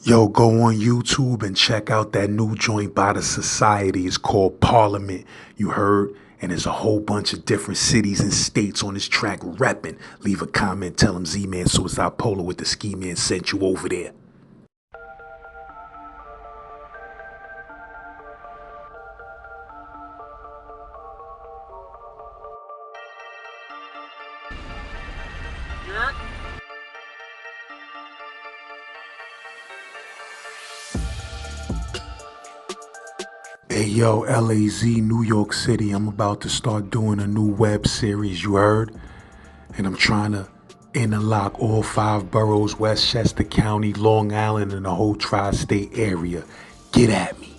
Yo, go on YouTube and check out that new joint by the Society. It's called Parliament. You heard? And there's a whole bunch of different cities and states on this track repping. Leave a comment, tell them Z-Man Suicide Polo with the Ski Man sent you over there. Hey yo, LAZ, New York City, I'm about to start doing a new web series, you heard? And I'm trying to interlock all 5 boroughs, Westchester County, Long Island, and the whole tri-state area. Get at me.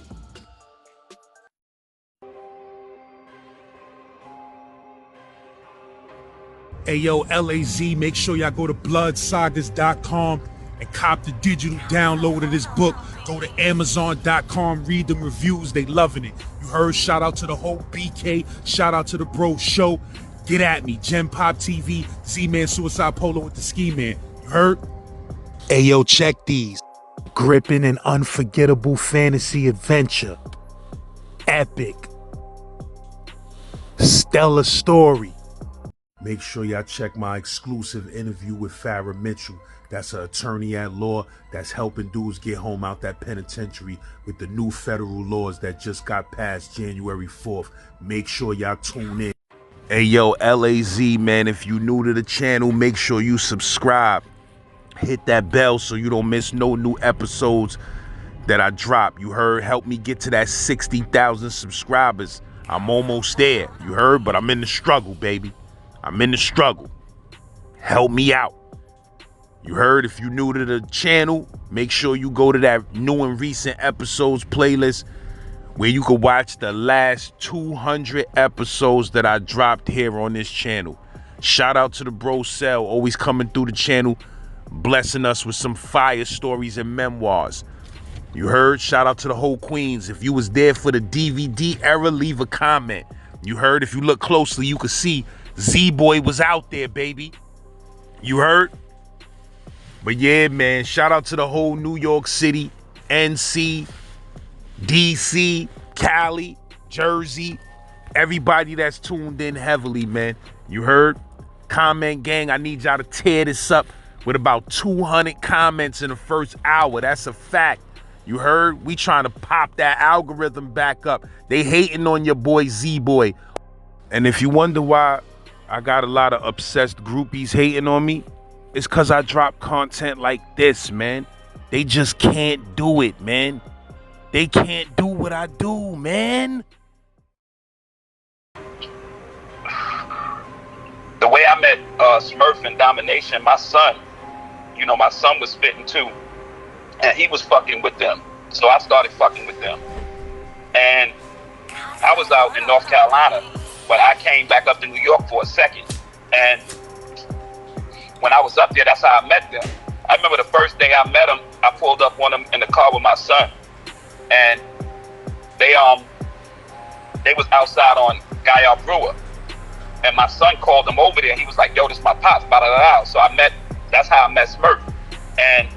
Hey yo, LAZ, make sure y'all go to bloodsagas.com and cop the digital download of this book. Go to amazon.com, read them reviews, they loving it. You heard? Shout out to the whole BK, shout out to the Bro Show. Get at me, Gen Pop TV, Z-Man Suicide Polo with the Ski Man. You heard? Hey yo, check these. Gripping and unforgettable fantasy adventure. Epic. Stellar story. Make sure y'all check my exclusive interview with Farrah Mitchell. That's an attorney at law that's helping dudes get home out that penitentiary with the new federal laws that just got passed January 4th. Make sure y'all tune in. Hey yo, LAZ, man, if you new to the channel, make sure you subscribe. Hit that bell so you don't miss no new episodes that I drop. You heard? Help me get to that 60,000 subscribers. I'm almost there. You heard? But I'm in the struggle, baby. I'm in the struggle. Help me out. You heard? If you're new to the channel, make sure you go to that new and recent episodes playlist where you can watch the last 200 episodes that I dropped here on this channel. Shout out to the Bro Cell, always coming through the channel, blessing us with some fire stories and memoirs. You heard? Shout out to the whole Queens. If you was there for the DVD era, leave a comment. You heard? If you look closely, you can see Z-Boy was out there, baby. You heard? But yeah, man, shout out to the whole New York City, NC, DC, Cali, Jersey, everybody that's tuned in heavily, man. You heard? Comment gang, I need y'all to tear this up with about 200 comments in the first hour. That's a fact. You heard? We trying to pop that algorithm back up. They hating on your boy Z-Boy. And if you wonder why I got a lot of obsessed groupies hating on me, it's because I drop content like this, man. They just can't do it, man. They can't do what I do, man. The way I met Smurf and Domination, my son, my son was spitting too, and he was fucking with them. So I started fucking with them. And I was out in North Carolina, but I came back up to New York for a second. And when I was up there, that's how I met them. I remember the first day I met them, I pulled up on them in the car with my son. And they was outside on Guy Brewer. And my son called them over there, and he was like, yo, this is my pops, blah, blah, blah. So that's how I met Smurf. And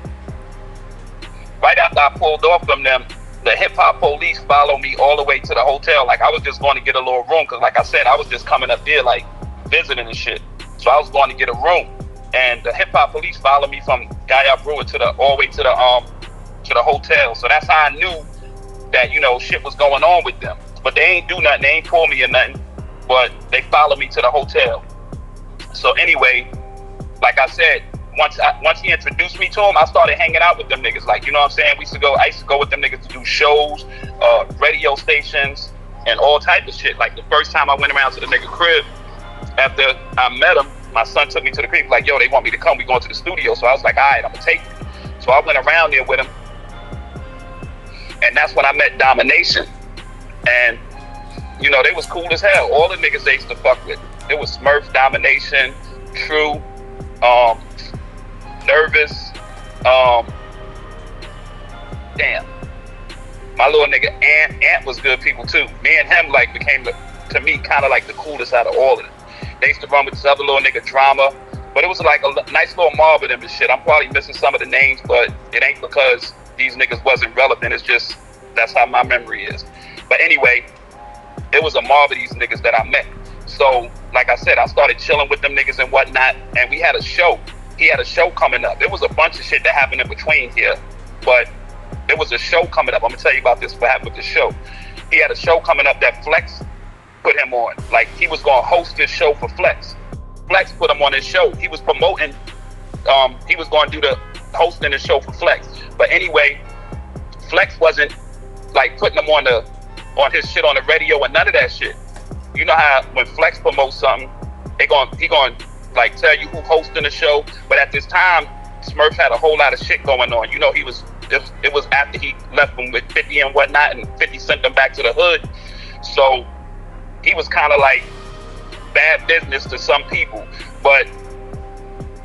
right after I pulled off from them, the hip-hop police followed me all the way to the hotel. Like, I was just going to get a little room, because like I said, I was just coming up there, like, visiting and shit. So I was going to get a room. And the hip-hop police followed me from Guy Brewer all the way to the hotel. So that's how I knew that, shit was going on with them. But they ain't do nothing. They ain't pull me or nothing. But they followed me to the hotel. So anyway, like I said, once he introduced me to him, I started hanging out with them niggas. Like, you know what I'm saying? I used to go with them niggas to do shows, radio stations, and all type of shit. Like, the first time I went around to the nigga crib, after I met him, my son took me to the crib, like, yo, they want me to come, we going to the studio. So I was like, all right, I'm gonna take you. So I went around there with him, and that's when I met Domination. And, they was cool as hell. All the niggas they used to fuck with. It was Smurf, Domination, True, Nervous, damn. My little nigga Ant was good people too. Me and him like became, to me, kind of like the coolest out of all of them. They used to run with this other little nigga Drama, but it was like a nice little mob of them and shit. I'm probably missing some of the names, but it ain't because these niggas wasn't relevant. It's just, that's how my memory is. But anyway, it was a mob of these niggas that I met. So, like I said, I started chilling with them niggas and whatnot, and we had a show. He had a show coming up. There was a bunch of shit that happened in between here, but there was a show coming up. I'm gonna tell you about this, what happened with the show. He had a show coming up that Flex put him on. Like, he was gonna host this show for Flex. Flex put him on his show. He was promoting, he was gonna do the hosting the show for Flex. But anyway, Flex wasn't like putting him on his shit on the radio and none of that shit. You know how when Flex promotes something, he gonna like tell you who hosting the show. But at this time, Smurf had a whole lot of shit going on. You know, it was after he left him with 50 and whatnot, and 50 sent them back to the hood. So he was kind of like bad business to some people. But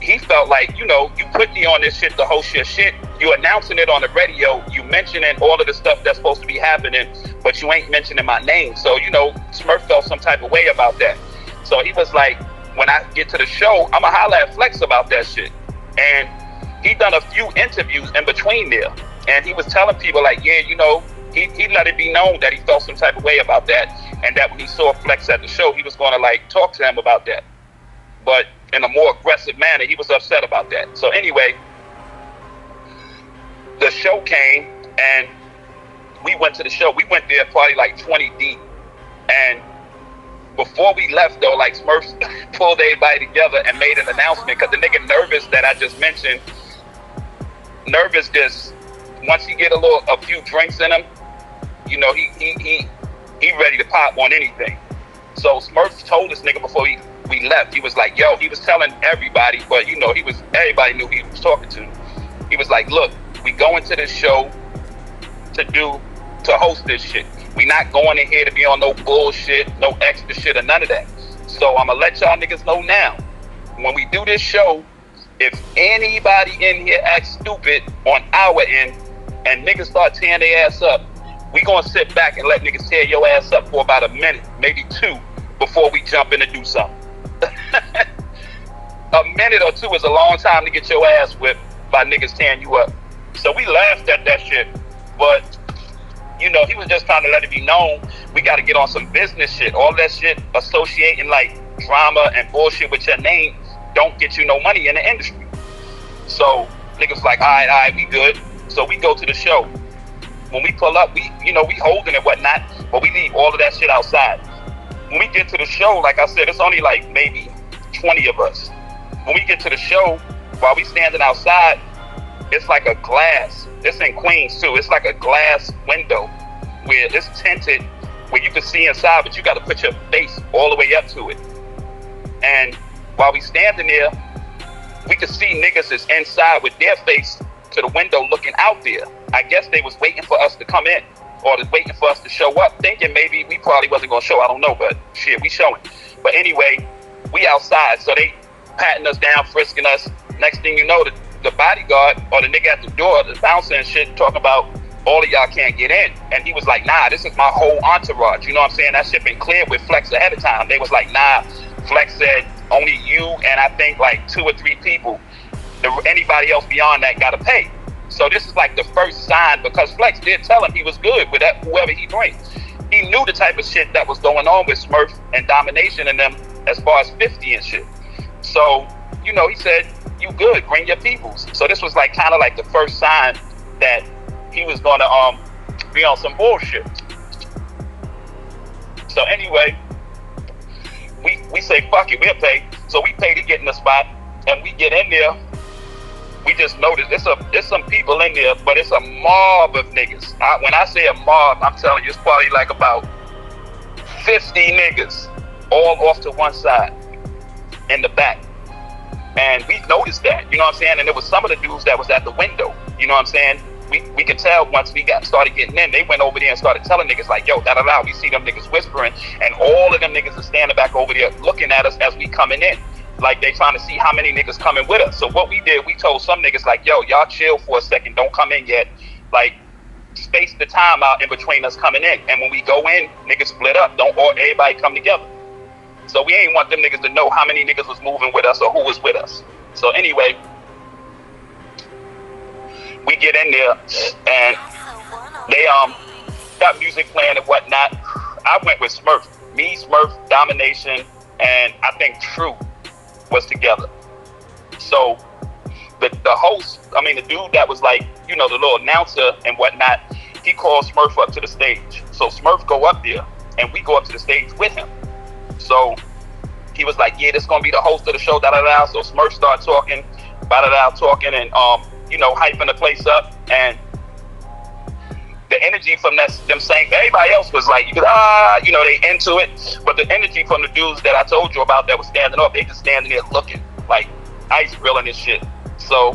he felt like, you know, you put me on this shit to host your shit, you announcing it on the radio, you mentioning all of the stuff that's supposed to be happening, but you ain't mentioning my name. So, you know, Smurf felt some type of way about that. So he was like, when I get to the show, I'ma holler at Flex about that shit. And he done a few interviews in between there, and he was telling people like, yeah, you know, he let it be known that he felt some type of way about that, and that when he saw Flex at the show, he was gonna like talk to him about that, but in a more aggressive manner. He was upset about that. So anyway, the show came, and we went to the show. We went there probably like 20 deep, and before we left though, like Smurf pulled everybody together and made an announcement, because the nigga Nervous that I just mentioned, Nervous just, once he get a few drinks in him, you know, he ready to pop on anything. So Smurf told this nigga before we left, he was like, yo, he was telling everybody, but you know, everybody knew he was talking to. He was like, look, we going to this show to host this shit. We not going in here to be on no bullshit, no extra shit or none of that. So I'm gonna let y'all niggas know now, when we do this show, if anybody in here acts stupid on our end and niggas start tearing their ass up, we gonna sit back and let niggas tear your ass up for about a minute, maybe two, before we jump in and do something. A minute or two is a long time to get your ass whipped by niggas tearing you up. So we laughed at that shit, but you know, he was just trying to let it be known, we got to get on some business shit. All that shit associating like drama and bullshit with your name don't get you no money in the industry. So niggas like, all right, we good. So we go to the show. When we pull up, we holding and whatnot, but we leave all of that shit outside. When we get to the show, like I said, it's only like maybe 20 of us. When we get to the show, while we standing outside, it's like a glass. It's in Queens too. It's like a glass window where it's tinted, where you can see inside, but you got to put your face all the way up to it. And while we standing there, we could see niggas is inside with their face to the window looking out there. I guess they was waiting for us to come in, or waiting for us to show up, thinking maybe we probably wasn't gonna show. I don't know, but shit, we showing. But anyway, we outside, so they patting us down, frisking us. Next thing you know, the bodyguard or the nigga at the door, the bouncer and shit, talking about all of y'all can't get in. And he was like, nah, this is my whole entourage. You know what I'm saying? That shit been cleared with Flex ahead of time. They was like, nah, Flex said only you and I think like 2 or 3 people. Anybody else beyond that gotta pay. So this is like the first sign, because Flex did tell him he was good with that, whoever he brings. He knew the type of shit that was going on with Smurf and Domination and them as far as 50 and shit. So, you know, he said, you good, bring your peoples. So this was like kind of like the first sign that he was gonna be on some bullshit. So anyway, we say fuck it, we'll pay. So we pay to get in the spot, and we get in there. We just noticed there's some people in there, but it's a mob of niggas. When I say a mob, I'm telling you, it's probably like about 50 niggas all off to one side in the back. And we noticed that, you know what I'm saying? And there was some of the dudes that was at the window, you know what I'm saying? We could tell once we started getting in, they went over there and started telling niggas like, yo, da-da-da, we see them niggas whispering, and all of them niggas are standing back over there looking at us as we coming in. Like they trying to see how many niggas coming with us. So what we did, we told some niggas like, yo, y'all chill for a second, don't come in yet. Like, space the time out in between us coming in. And when we go in, niggas split up, don't all everybody come together. So we ain't want them niggas to know how many niggas was moving with us or who was with us. So anyway, We get in there and they got music playing and whatnot. I went with Smurf. Me, Smurf, Domination, and I think True was together. So the host, the dude that was like, the little announcer and whatnot, he called Smurf up to the stage. So Smurf go up there and we go up to the stage with him. So he was like, yeah, this is gonna be the host of the show, da-da-da. So Smurf started talking, da-da-da, talking and hyping the place up. And the energy from them saying, everybody else was like, they into it. But the energy from the dudes that I told you about that was standing up, they just standing there looking like ice grilling and shit. So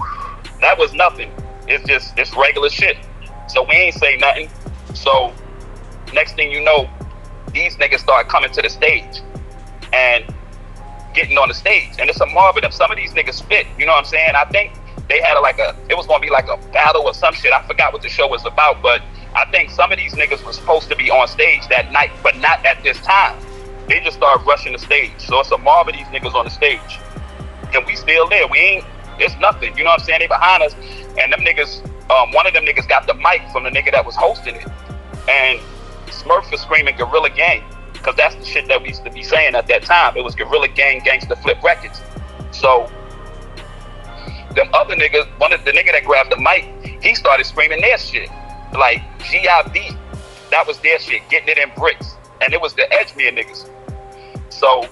that was nothing. It's regular shit. So we ain't say nothing. So next thing you know, these niggas start coming to the stage and getting on the stage. And it's a mob of them. Some of these niggas spit, you know what I'm saying? I think they had it was gonna be like a battle or some shit. I forgot what the show was about, but I think some of these niggas were supposed to be on stage that night, but not at this time. They just started rushing the stage. So it's a mob of these niggas on the stage. And we still there. It's nothing. You know what I'm saying? They behind us. And them niggas, one of them niggas got the mic from the nigga that was hosting it. And Smurf was screaming Guerrilla Gang, because that's the shit that we used to be saying at that time. It was Guerrilla Gang, Gangsta Flip Records. So them other niggas, the nigga that grabbed the mic, he started screaming their shit. Like GIB. That was their shit, getting it in bricks. And it was the Edgemere niggas. So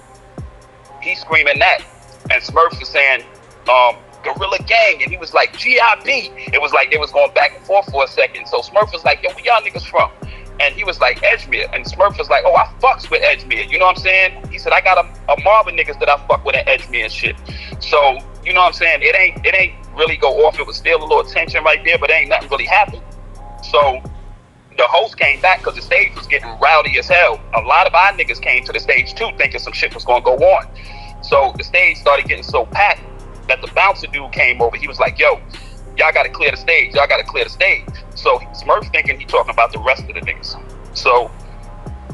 he's screaming that. And Smurf was saying, Guerrilla Gang, and he was like, GIB. It was like they was going back and forth for a second. So Smurf was like, yo, where y'all niggas from? And he was like, Edgemere. And Smurf was like, oh, I fucks with Edgemere. You know what I'm saying? He said, I got a mob of niggas that I fuck with at Edgemere and shit. So, you know what I'm saying? It ain't really go off. It was still a little tension right there, but ain't nothing really happened. So the host came back because the stage was getting rowdy as hell. A lot of our niggas came to the stage too, thinking some shit was gonna go on. So the stage started getting so packed that the bouncer dude came over. He was like, yo, y'all gotta clear the stage. Y'all gotta clear the stage. So Smurf thinking he talking about the rest of the niggas. So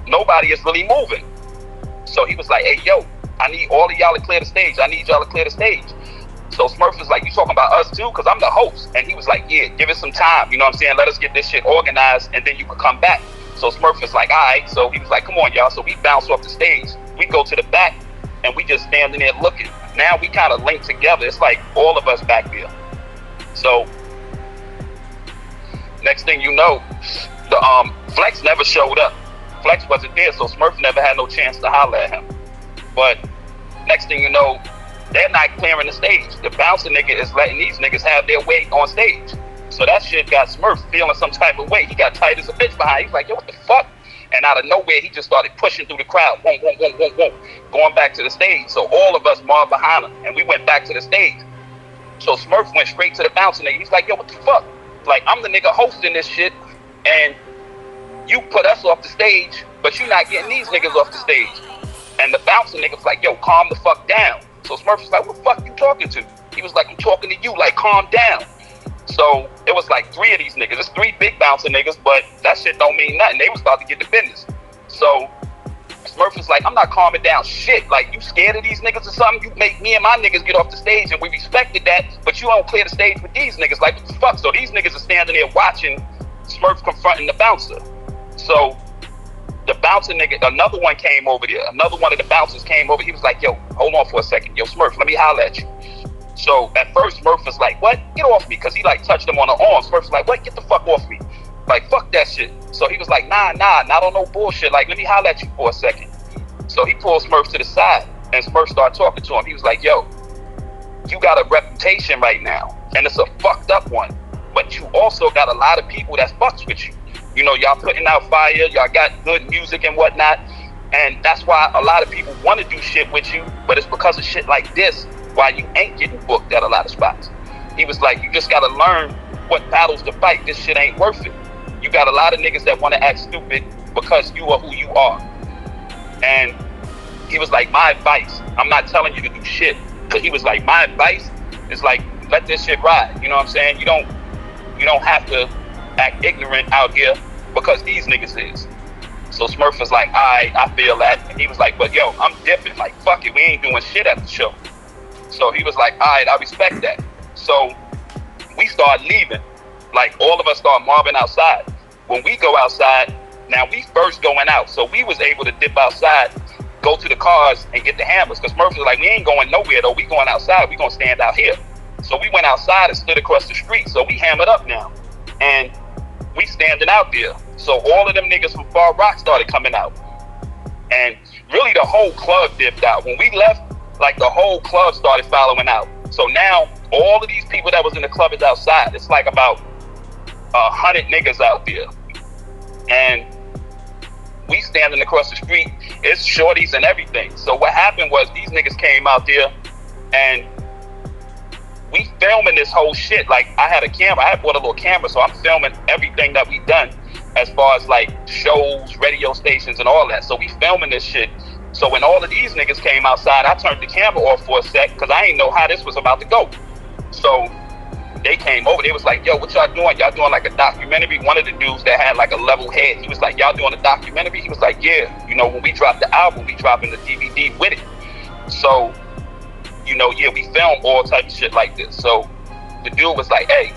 nobody is really moving. So he was like, hey, yo, I need all of y'all to clear the stage. I need y'all to clear the stage. So Smurf was like, you talking about us too? Because I'm the host. And he was like, yeah, give it some time. You know what I'm saying? Let us get this shit organized and then you can come back. So Smurf was like, all right. So he was like, come on, y'all. So we bounce off the stage. We go to the back and we just standing there looking. Now we kind of linked together. It's like all of us back there. So next thing you know, the Flex never showed up. Flex wasn't there, so Smurf never had no chance to holler at him. But next thing you know, they're not clearing the stage. The bouncer nigga is letting these niggas have their way on stage. So that shit got Smurf feeling some type of way. He got tight as a bitch behind. He's like, yo, what the fuck? And out of nowhere, he just started pushing through the crowd, going back to the stage. So all of us mobbed behind him, and we went back to the stage. So Smurf went straight to the bouncer nigga. He's like, yo, what the fuck? Like, I'm the nigga hosting this shit, and you put us off the stage, but you not getting these niggas off the stage. And the bouncer nigga was like, yo, calm the fuck down. So Smurf was like, what the fuck you talking to? He was like, I'm talking to you, like, calm down. So it was like 3 of these niggas. It's 3 big bouncer niggas, but that shit don't mean nothing. They was about to get the business. So Smurf was like, I'm not calming down shit. Like, you scared of these niggas or something? You make me and my niggas get off the stage, and we respected that, but you don't clear the stage with these niggas. Like, what the fuck? So these niggas are standing there watching Smurf confronting the bouncer. So the bouncer nigga, another one came over there. Another one of the bouncers came over. He was like, yo, hold on for a second. Yo, Smurf, let me holler at you. So at first Smurf was like, what? Get off me. Because he like touched him on the arm. Smurf was like, what? Get the fuck off me. Like, fuck that shit. So he was like, nah, not on no bullshit. Like, let me holler at you for a second. So he pulled Smurf to the side. And Smurf started talking to him. He was like, yo, you got a reputation right now. And it's a fucked up one. But you also got a lot of people that fucks with you. You know, y'all putting out fire. Y'all got good music and whatnot. And that's why a lot of people want to do shit with you. But it's because of shit like this why you ain't getting booked at a lot of spots. He was like, you just got to learn what battles to fight. This shit ain't worth it. You got a lot of niggas that want to act stupid because you are who you are. And he was like, my advice, I'm not telling you to do shit. But he was like, my advice is like, let this shit ride. You know what I'm saying? You don't have to act ignorant out here because these niggas is. So Smurf was like, alright, I feel that. And he was like, but yo, I'm dipping. Like, fuck it, we ain't doing shit at the show. So he was like, alright, I respect that. So we started leaving. Like all of us start mobbing outside. When we go outside, now we first going out. So we was able to dip outside, go to the cars and get the hammers. Because Smurf was like, we ain't going nowhere though. We going outside. We gonna stand out here. So we went outside and stood across the street. So we hammered up now. And we standing out there. So all of them niggas from Far Rock started coming out. And really the whole club dipped out. When we left, like the whole club started following out. So now all of these people that was in the club is outside. It's like about 100 niggas out there. And we standing across the street. It's shorties and everything. So what happened was these niggas came out there and we filming this whole shit. Like I had a camera. I had bought a little camera. So I'm filming everything that we done as far as like shows, radio stations and all that. So we filming this shit. So when all of these niggas came outside, I turned the camera off for a sec because I didn't know how this was about to go. So they came over. They was like, yo, what y'all doing? Y'all doing like a documentary? One of the dudes that had like a level head, he was like, y'all doing a documentary? He was like, yeah. You know, when we drop the album, we dropping the DVD with it. So, you know, yeah, we film all type of shit like this. So the dude was like, hey,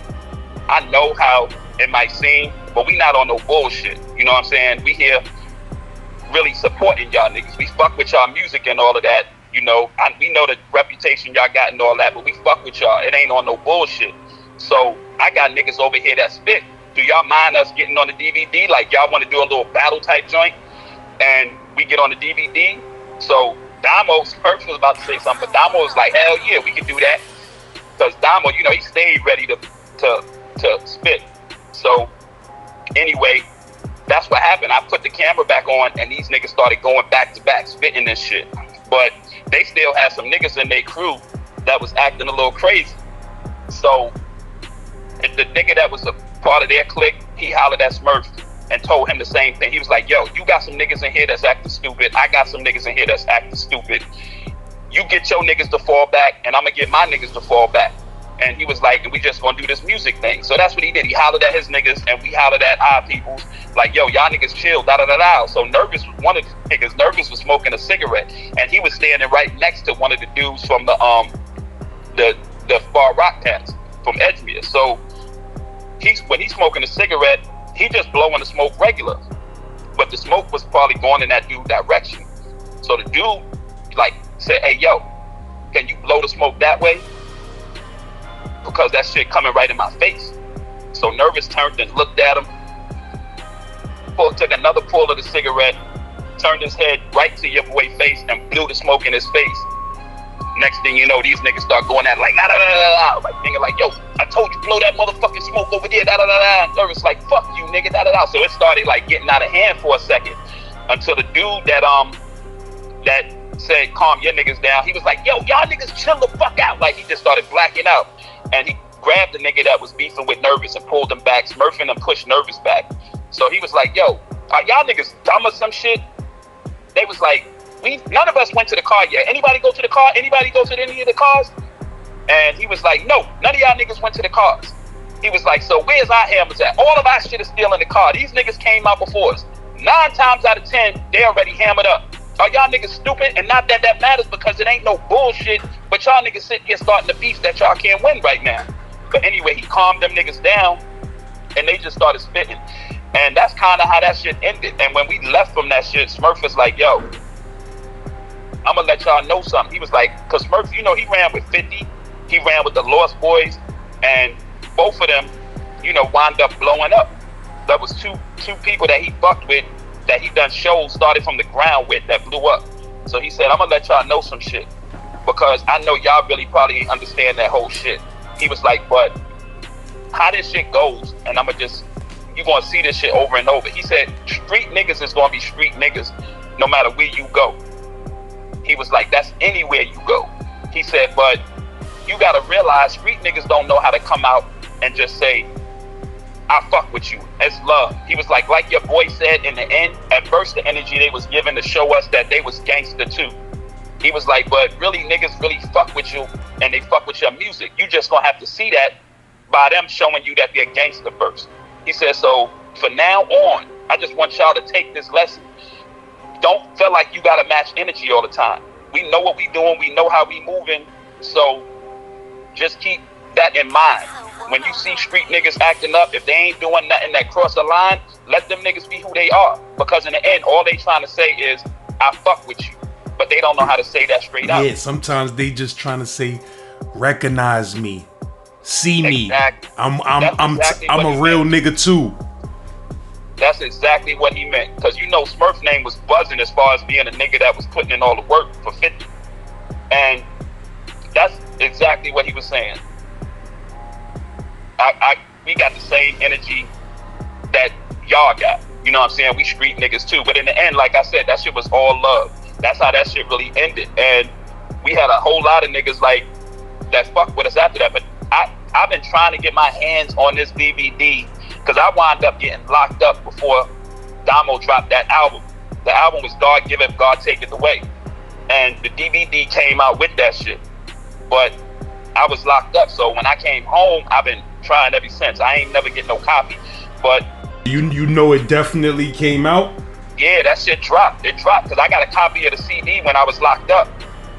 I know how it might seem, but we not on no bullshit. You know what I'm saying? We here really supporting y'all niggas. We fuck with y'all music and all of that. You know, we know the reputation y'all got and all that, but we fuck with y'all. It ain't on no bullshit. So I got niggas over here that spit. Do y'all mind us getting on the DVD? Like y'all want to do a little battle type joint and we get on the DVD? So Damo, Smurf was about to say something, but Damo was like, hell yeah, we can do that. Because Damo, you know, he stayed ready to spit. So anyway, that's what happened. I put the camera back on and these niggas started going back to back, spitting this shit. But they still had some niggas in their crew that was acting a little crazy. So the nigga that was a part of their clique, he hollered at Smurf and told him the same thing. He was like, yo, you got some niggas in here that's acting stupid. I got some niggas in here that's acting stupid. You get your niggas to fall back and I'm gonna get my niggas to fall back. And he was like, we just gonna do this music thing. So that's what he did. He hollered at his niggas and we hollered at our peoples. Like, yo, y'all niggas chill, da-da-da-da. So Nervous was one of the niggas. Nervous was smoking a cigarette. And he was standing right next to one of the dudes from the Far Rock cats from Edgemere. So when he's smoking a cigarette, he just blowing the smoke regular. But the smoke was probably going in that dude's direction. So the dude, like, said, hey, yo, can you blow the smoke that way? Because that shit coming right in my face. So Nervous turned and looked at him, took another pull of the cigarette, turned his head right to your boy's face and blew the smoke in his face. Next thing you know, these niggas start going at it like, nah, nah, nah, nah, like thinking like, yo, I told you blow that motherfucking smoke over there, da da da da. Nervous like, fuck you, nigga, da da da. So it started like getting out of hand for a second until the dude that said, calm your niggas down, he was like, yo, y'all niggas chill the fuck out. Like he just started blacking out. And he grabbed the nigga that was beefing with Nervous and pulled him back, Smurfing and pushed Nervous back. So he was like, yo, are y'all niggas dumb or some shit? They was like, none of us went to the car yet. Anybody go to the car? Anybody go to any of the cars? And he was like, no, none of y'all niggas went to the cars. He was like, so where's our hammers at? All of our shit is still in the car. These niggas came out before us. 9 times out of 10, they already hammered up. Are y'all niggas stupid? And not that matters because it ain't no bullshit, but y'all niggas sitting here starting the beef that y'all can't win right now. But anyway, he calmed them niggas down and they just started spitting. And that's kind of how that shit ended. And when we left from that shit, Smurf was like, yo, I'm gonna let y'all know something. He was like, cause Smurf, you know, he ran with 50, he ran with the Lost Boys, and both of them, you know, wound up blowing up. That was two people that he fucked with, that he done shows started from the ground with that blew up. So he said, I'm gonna let y'all know some shit because I know y'all really probably ain't understand that whole shit. He was like, but how this shit goes, and you gonna see this shit over and over. He said, street niggas is gonna be street niggas no matter where you go. He was like, that's anywhere you go. He said, but you gotta realize street niggas don't know how to come out and just say, I fuck with you. It's love. He was like your boy said in the end, at first the energy they was given to show us that they was gangster too. He was like, but really niggas really fuck with you and they fuck with your music. You just gonna have to see that by them showing you that they're gangster first. He said, so for now on, I just want y'all to take this lesson. Don't feel like you gotta match energy all the time. We know what we doing, we know how we moving, so just keep that in mind. when you see street niggas acting up, if they ain't doing nothing that cross the line, let them niggas be who they are. Because in the end, all they trying to say is, I fuck with you. But they don't know how to say that straight out. Yeah, sometimes they just trying to say, recognize me, see me. Exactly. I'm a real nigga too. That's exactly what he meant. Because you know Smurf's name was buzzing as far as being a nigga that was putting in all the work for 50. And that's exactly what he was saying. We got the same energy that y'all got. You know what I'm saying? We street niggas too. But in the end, like I said, that shit was all love. That's how that shit really ended. And we had a whole lot of niggas like that fuck with us after that. But I've been trying to get my hands on this DVD because I wound up getting locked up before Damo dropped that album. The album was God Giveth, God Taketh Away. And the DVD came out with that shit. But I was locked up. So when I came home, I've been trying ever since. I ain't never get no copy. But you know it definitely came out? Yeah, that shit dropped. It dropped because I got a copy of the CD when I was locked up.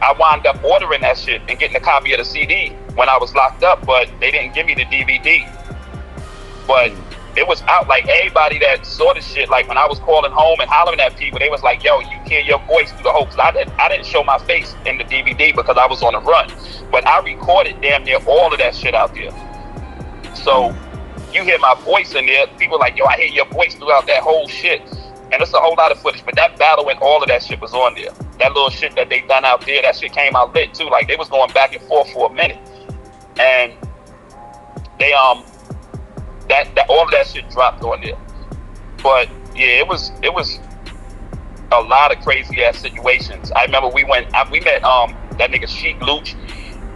I wound up ordering that shit and getting a copy of the CD when I was locked up, but they didn't give me the DVD. But it was out. Like everybody that saw the shit, like when I was calling home and hollering at people, they was like, yo, you hear your voice through the whole, cause I didn't show my face in the DVD because I was on a run. But I recorded damn near all of that shit out there. So you hear my voice in there, people like, yo, I hear your voice throughout that whole shit. And it's a whole lot of footage, but that battle and all of that shit was on there. That little shit that they done out there, that shit came out lit too. Like they was going back and forth for a minute. And they that all of that shit dropped on there. But yeah, it was a lot of crazy ass situations. I remember we met that nigga Sheik Luch.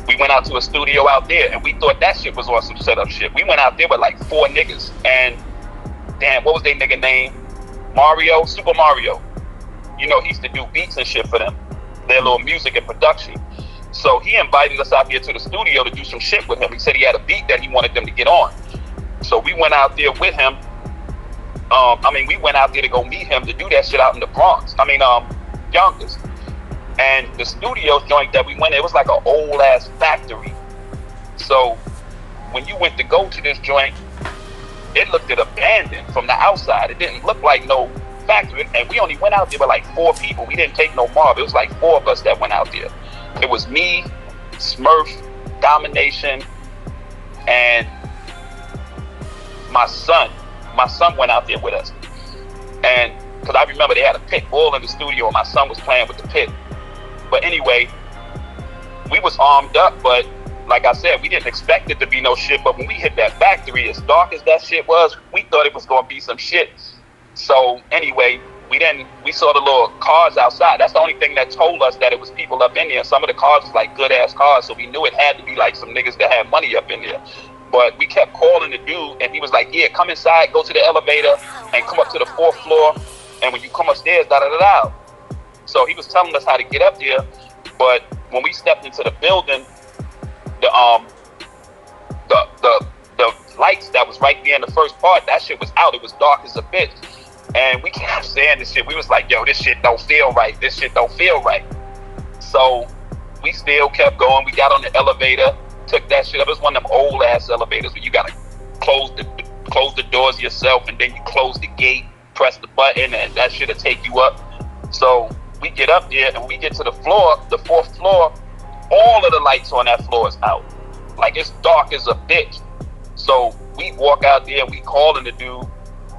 We went out to a studio out there and we thought that shit was on some setup shit. We went out there with like 4 niggas and damn, what was they nigga name? Super Mario. You know, he used to do beats and shit for them. Their little music and production. So he invited us out here to the studio to do some shit with him. He said he had a beat that he wanted them to get on. So we went out there with him. We went out there to go meet him to do that shit out in the Bronx. Yonkers. And the studio joint that we went in, it was like an old ass factory. So when you went to go to this joint, it looked abandoned from the outside. It didn't look like no factory. And we only went out there with like 4 people. We didn't take no mob. It was like 4 of us that went out there. It was me, Smurf, Domination, and my son. My son went out there with us. And because I remember they had a pit bull in the studio and my son was playing with the pit. But anyway, we was armed up, but like I said, we didn't expect it to be no shit, but when we hit that factory, as dark as that shit was, we thought it was gonna be some shit. So anyway, we saw the little cars outside. That's the only thing that told us that it was people up in there. Some of the cars was like good ass cars, so we knew it had to be like some niggas that had money up in there. But we kept calling the dude, and he was like, yeah, come inside, go to the elevator, and come up to the 4th floor, and when you come upstairs, da-da-da-da. So he was telling us how to get up there, but when we stepped into the building, the lights that was right there in the first part, that shit was out. It was dark as a bitch. And we kept saying this shit. We was like, yo, this shit don't feel right. This shit don't feel right. So we still kept going. We got on the elevator, took that shit up. It was one of them old ass elevators where you gotta close the doors yourself, and then you close the gate, press the button, and that shit'll take you up. So we get up there and we get to the floor, the 4th floor. All of the lights on that floor is out. Like it's dark as a bitch. So we walk out there, we calling the dude,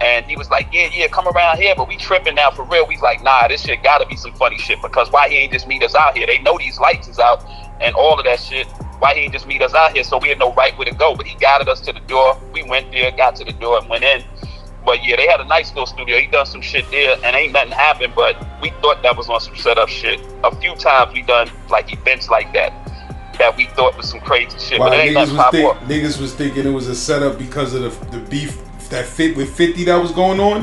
and he was like, yeah, come around here, but we tripping now for real. We like, nah, this shit gotta be some funny shit, because why he ain't just meet us out here? They know these lights is out and all of that shit. Why he ain't just meet us out here? So we had no right where to go, but he guided us to the door. We went there, got to the door and went in. But yeah, they had a nice little studio. He done some shit there and ain't nothing happened, but we thought that was on some setup shit. A few times we done like events like that we thought was some crazy shit. Wow, but it ain't nothing pop up. Niggas was thinking it was a setup because of the beef that fit with 50 that was going on?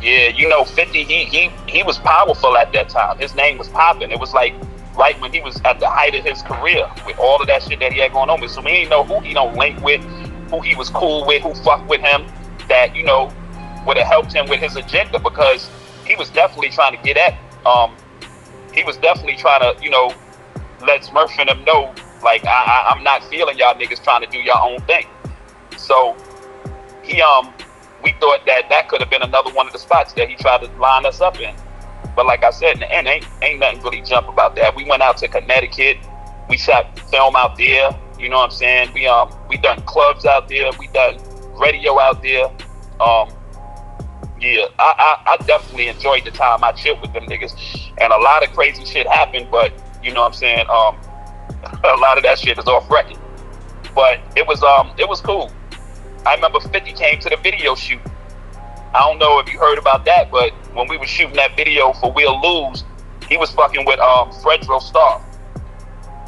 Yeah, you know, 50, he was powerful at that time. His name was popping. It was like right when he was at the height of his career with all of that shit that he had going on with. So we didn't know who he don't link with, who he was cool with, who fucked with him, that, you know, would have helped him with his agenda, because he was definitely trying to get at, he was definitely trying to, you know, let Smurf and them know, like, I'm not feeling y'all niggas trying to do your own thing. So he we thought that could have been another one of the spots that he tried to line us up in. But like I said, in the end, ain't nothing really jump about that. We went out to Connecticut. We shot film out there. You know what I'm saying? We done clubs out there. We done radio out there. Yeah, I definitely enjoyed the time I chilled with them niggas. And a lot of crazy shit happened, but you know what I'm saying? A lot of that shit is off record. But it was cool. I remember 50 came to the video shoot. I don't know if you heard about that, but when we were shooting that video for We'll Lose, he was fucking with Fredro Starr.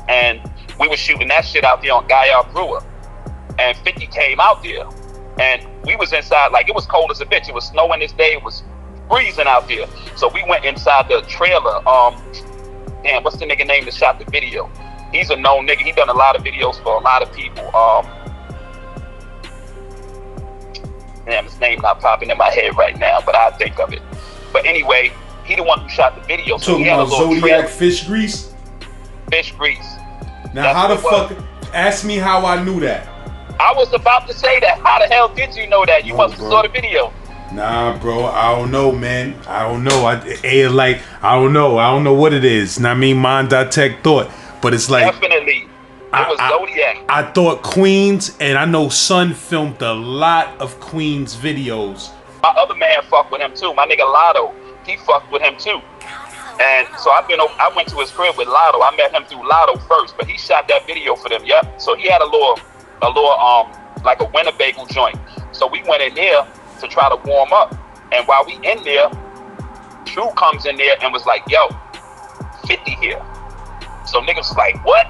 And we were shooting that shit out there on Gaillard Brewer. And 50 came out there. And we was inside, like it was cold as a bitch. It was snowing this day. It was freezing out there. So we went inside the trailer. Damn, what's the nigga name that shot the video? He's a known nigga. He done a lot of videos for a lot of people. Damn, his name not popping in my head right now, but I'll think of it. But anyway, he the one who shot the video. So he had a little Zodiac trailer. Fish Grease? Fish Grease. Now, That's how the what fuck? Ask me how I knew that. I was about to say that. How the hell did you know that? You must have bro. saw the video. Nah, bro, I don't know, man. I don't know. I don't know what it is. I mean, Mind.Tech thought, but it's like Definitely. It was Zodiac. I thought Queens, and I know Son filmed a lot of Queens videos. My other man fucked with him too. My nigga Lotto, he fucked with him too. And so I went to his crib with Lotto. I met him through Lotto first, but he shot that video for them. Yep. So he had a little like a Winnebago joint. So we went in there to try to warm up. And while we in there, True comes in there and was like, yo, 50 here. So niggas was like, what?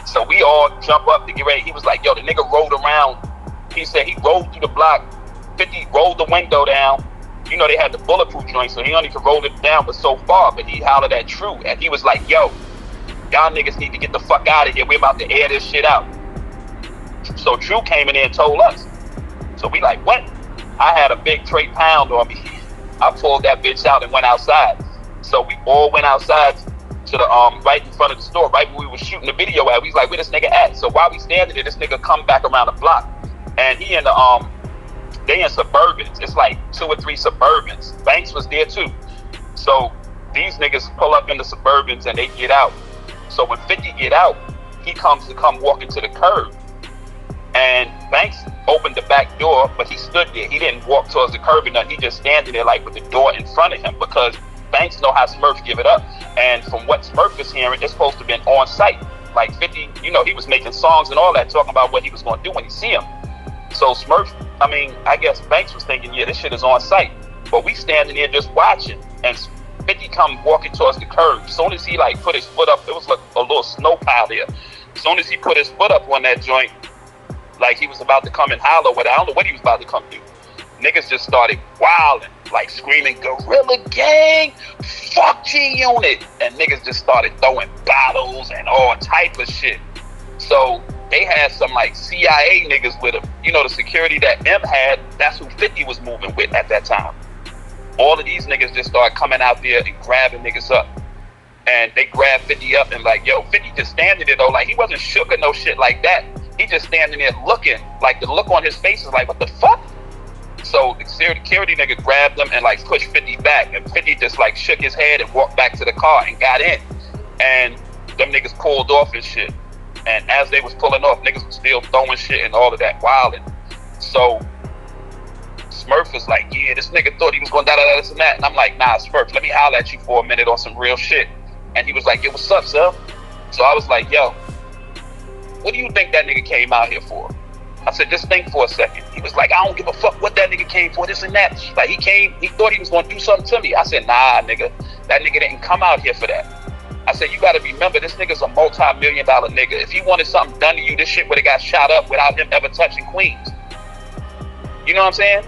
So we all jump up to get ready. He was like, yo, the nigga rolled around. He said he rolled through the block. 50 rolled the window down. You know, they had the bulletproof joint, so he only could roll it down but so far. But he hollered at True, and he was like, yo, y'all niggas need to get the fuck out of here. We're about to air this shit out. So True came in there and told us. So we like, what? I had a big Trey Pound on me. I pulled that bitch out and went outside. So we all went outside to the right in front of the store, right where we were shooting the video at. We was like, where this nigga at? So while we standing there, this nigga come back around the block, and he in the they in Suburbans. It's like 2 or 3 Suburbans. Banks was there too. So these niggas pull up in the Suburbans and they get out. So when 50 get out, he come walking to the curb. And Banks opened the back door, but he stood there. He didn't walk towards the curb or nothing. He just standing there like with the door in front of him, because Banks know how Smurf give it up. And from what Smurf is hearing, it's supposed to have been on site. Like 50, you know, he was making songs and all that, talking about what he was going to do when he see him. So Smurf, I guess Banks was thinking, yeah, this shit is on site. But we standing there just watching, and 50 come walking towards the curb. As soon as he like put his foot up, it was like a little snow pile there. As soon as he put his foot up on that joint, like he was about to come and holler with it. I don't know what he was about to come do. Niggas just started wilding, like screaming, "Gorilla Gang, fuck G-Unit," and niggas just started throwing bottles and all type of shit. So they had some like CIA niggas with them. You know, the security that M had, that's who 50 was moving with at that time. All of these niggas just started coming out there and grabbing niggas up. And they grabbed 50 up and like, yo, 50 just standing there though, like he wasn't shook or no shit like that. He just standing there looking, like the look on his face is like, what the fuck? So the security nigga grabbed him and like pushed 50 back, and 50 just like shook his head and walked back to the car and got in. And them niggas pulled off and shit. And as they was pulling off, niggas was still throwing shit and all of that wilding. So Smurf was like, yeah, this nigga thought he was going da-da-da this and that. And I'm like, nah, Smurf, let me holler at you for a minute on some real shit. And he was like, yo, what's up, sir? So I was like, yo, what do you think that nigga came out here for? I said, just think for a second. He was like, I don't give a fuck what that nigga came for, this and that. Like he thought he was going to do something to me. I said, nah, nigga, that nigga didn't come out here for that. I said, you got to remember, this nigga's a multi-million-dollar nigga. If he wanted something done to you, this shit would have got shot up without him ever touching Queens. You know what I'm saying?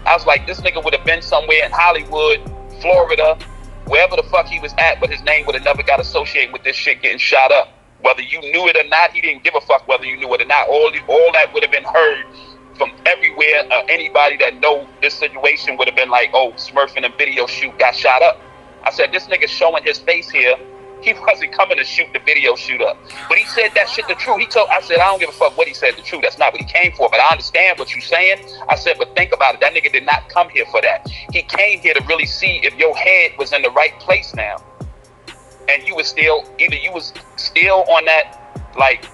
I was like, this nigga would have been somewhere in Hollywood, Florida, wherever the fuck he was at, but his name would have never got associated with this shit getting shot up. Whether you knew it or not, he didn't give a fuck whether you knew it or not. All that would have been heard from everywhere. Anybody that know this situation would have been like, oh, Smurf in a video shoot got shot up. I said, this nigga showing his face here He wasn't coming to shoot the video shoot up. But he said that shit the truth. I said, I don't give a fuck what he said the truth. That's not what he came for. But I understand what you're saying. I said, but think about it. That nigga did not come here for that. He came here to really see if your head was in the right place now. And you was still, either you was still on that, like,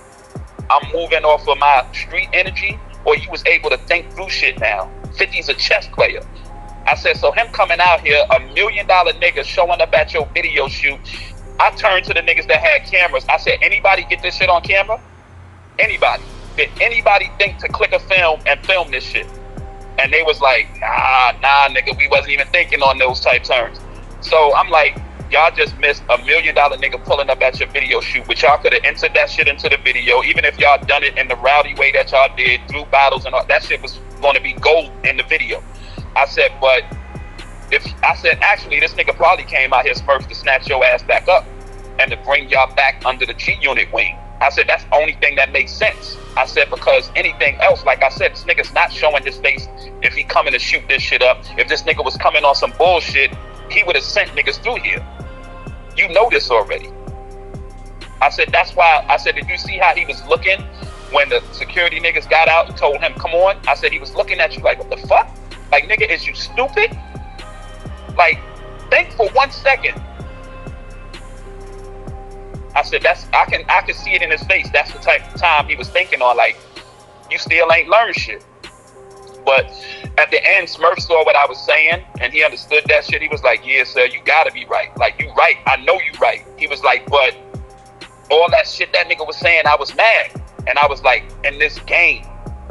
I'm moving off of my street energy, or you was able to think through shit now. 50's a chess player. I said, so him coming out here, $1 million nigga showing up at your video shoot. I turned to the niggas that had cameras. I said, anybody get this shit on camera? Anybody? Did anybody think to click a film and film this shit? And they was like, nah, nigga, we wasn't even thinking on those type terms. So I'm like, y'all just missed $1 million nigga pulling up at your video shoot, but y'all could have entered that shit into the video, even if y'all done it in the rowdy way that y'all did, through battles and all. That shit was going to be gold in the video. I said, but actually, this nigga probably came out here, Smurf, to snatch your ass back up and to bring y'all back under the G-Unit wing. I said, that's the only thing that makes sense. I said, because anything else, like I said, this nigga's not showing his face if he coming to shoot this shit up. If this nigga was coming on some bullshit, he would have sent niggas through here. You know this already. I said, that's why, I said, did you see how he was looking when the security niggas got out and told him, come on? I said, he was looking at you like, what the fuck? Like, nigga, is you stupid? Like, think for 1 second. I said, I can see it in his face. That's the type of time he was thinking on, like, you still ain't learned shit. But at the end, Smurf saw what I was saying, and he understood that shit. He was like, yeah, sir, you gotta be right. Like, you right. I know you right. He was like, but all that shit that nigga was saying, I was mad. And I was like, in this game,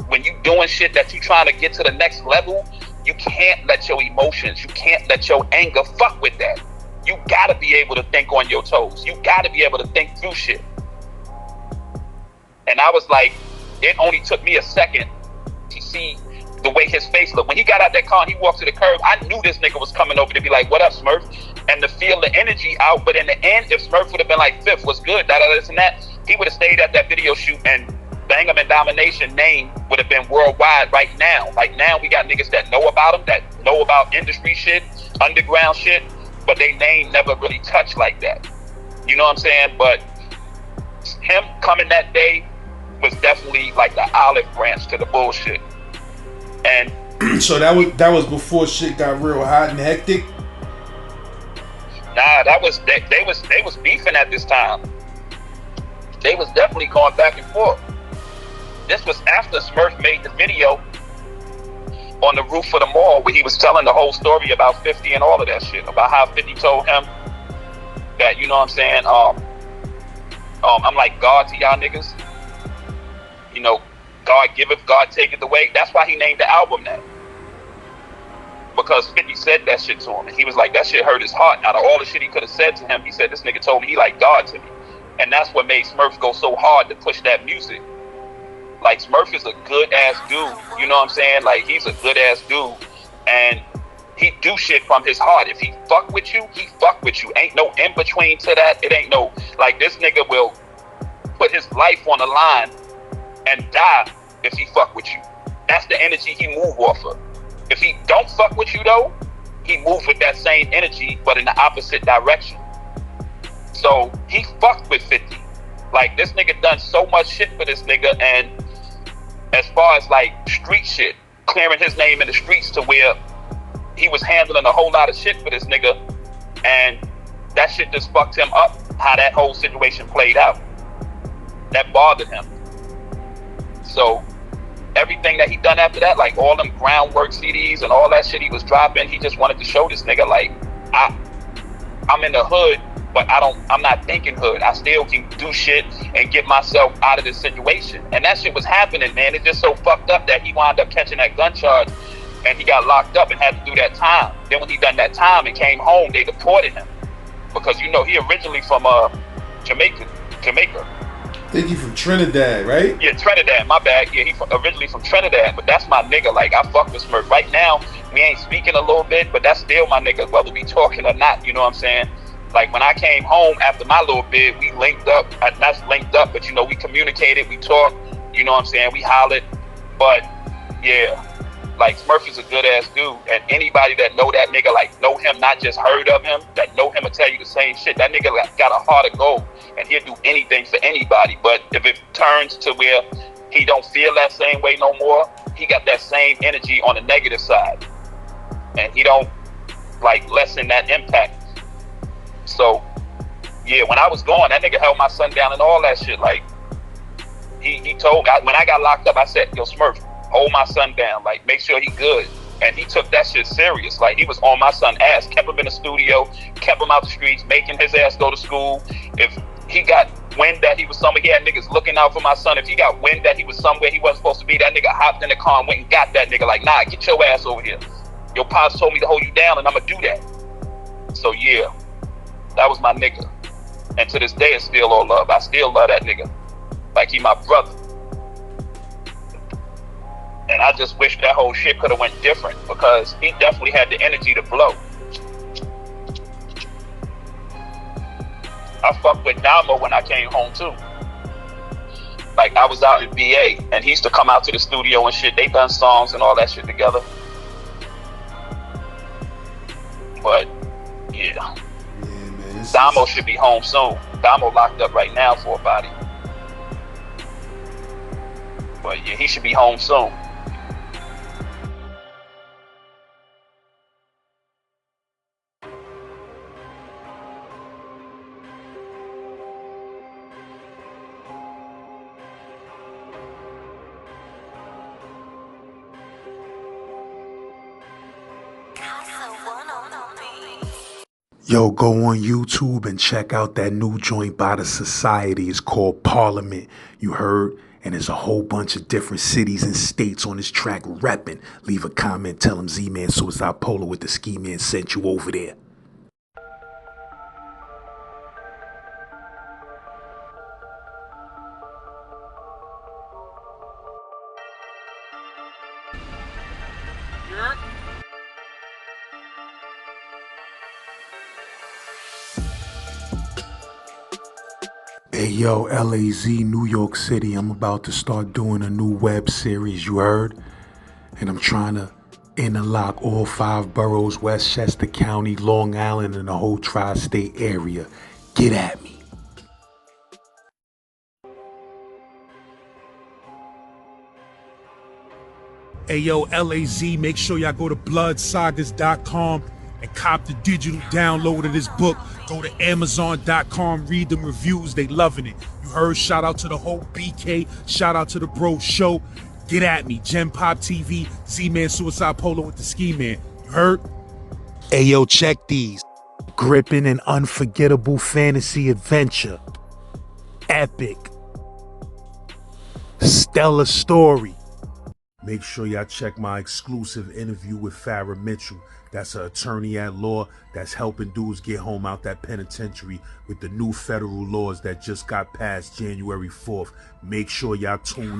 when you doing shit that you trying to get to the next level, you can't let your emotions, you can't let your anger fuck with that. You gotta be able to think on your toes. You gotta be able to think through shit. And I was like, it only took me a second to see the way his face looked. When he got out that car and he walked to the curb, I knew this nigga was coming over to be like, what up, Smurf? And to feel the energy out. But in the end, if Smurf would have been like, Fifth, what's good, this and that, he would have stayed at that video shoot, and Bang'em and Domination name would have been worldwide right now. Like, now we got niggas that know about him, that know about industry shit, underground shit, but they name never really touched like that. You know what I'm saying? But him coming that day was definitely like the olive branch to the bullshit. And so that was before shit got real hot and hectic. Nah, that was they was beefing at this time. They was definitely going back and forth. This was after Smurf made the video on the roof of the mall where he was telling the whole story about 50 and all of that shit, about how 50 told him that, you know what I'm saying, I'm like God to y'all niggas. You know, God giveth, God taketh away. That's why he named the album that. Because 50 said that shit to him. And he was like, that shit hurt his heart. Out of all the shit he could have said to him, he said, this nigga told me he like God to me. And that's what made Smurf go so hard to push that music. Like, Smurf is a good ass dude. You know what I'm saying? Like, he's a good ass dude. And he do shit from his heart. If he fuck with you, he fuck with you. Ain't no in between to that. It ain't no, like, this nigga will put his life on the line and die if he fuck with you. That's the energy he move off of. If he don't fuck with you though, he moves with that same energy, but in the opposite direction. So he fucked with 50. Like, this nigga done so much shit for this nigga, and as far as like street shit, clearing his name in the streets to where he was handling a whole lot of shit for this nigga, and that shit just fucked him up, how that whole situation played out. That bothered him. So everything that he done after that, like all them groundwork CDs and all that shit he was dropping, he just wanted to show this nigga, like, I'm in the hood, but I'm not thinking hood. I still can do shit and get myself out of this situation. And that shit was happening, man. It's just so fucked up that he wound up catching that gun charge and he got locked up and had to do that time. Then when he done that time and came home, they deported him. Because, you know, he originally from Jamaica. I think he from Trinidad, right? Yeah, Trinidad, my bad. Yeah, he originally from Trinidad, but that's my nigga. Like, I fuck with Smurf. Right now, we ain't speaking a little bit, but that's still my nigga, whether we talking or not, you know what I'm saying? Like, when I came home after my little bit, we linked up. Not linked up, but, you know, we communicated, we talked, you know what I'm saying? We hollered. But, yeah, Like, Smurf is a good ass dude, and anybody that know that nigga, like, know him, not just heard of him, that know him will tell you the same shit. That nigga got a heart of gold, and he'll do anything for anybody. But if it turns to where he don't feel that same way no more, he got that same energy on the negative side, and he don't like lessen that impact. So yeah, when I was gone, that nigga held my son down and all that shit. Like, he told me, when I got locked up, I said, yo, Smurf, hold my son down, like, make sure he good. And he took that shit serious. Like, he was on my son's ass, kept him in the studio, kept him out the streets, making his ass go to school. If he got wind that he was somewhere, he had niggas looking out for my son. If he got wind that he was somewhere he wasn't supposed to be, that nigga hopped in the car and went and got that nigga. Like, nah, get your ass over here. Your pops told me to hold you down, and I'ma do that. So yeah, that was my nigga. And to this day, it's still all love. I still love that nigga. Like, he my brother. And I just wish that whole shit could have went different, because he definitely had the energy to blow. I fucked with Damo when I came home too. Like, I was out in BA, and he used to come out to the studio and shit. They done songs and all that shit together. But yeah, man, Damo should be home soon. Damo locked up right now for a body. But yeah, he should be home soon. Yo, go on YouTube and check out that new joint by the Society. It's called Parliament. You heard? And there's a whole bunch of different cities and states on this track repping. Leave a comment, tell them Z-Man Suicide Polo with the Ski Man sent you over there. Hey yo, LAZ, New York City, I'm about to start doing a new web series, you heard? And I'm trying to interlock all 5 boroughs, Westchester County, Long Island, and the whole tri-state area. Get at me. Hey yo, LAZ, make sure y'all go to bloodsagas.com and cop the digital download of this book. Go to amazon.com, read them reviews, they loving it. You heard? Shout out to the whole BK, shout out to the Bro Show. Get at me, Gen Pop TV, Z-Man Suicide Polo with the Ski Man. You heard? Hey yo, check these. Gripping and unforgettable fantasy adventure. Epic. Stellar story. Make sure y'all check my exclusive interview with Farrah Mitchell. That's an attorney at law that's helping dudes get home out that penitentiary with the new federal laws that just got passed January 4th. Make sure y'all tune in.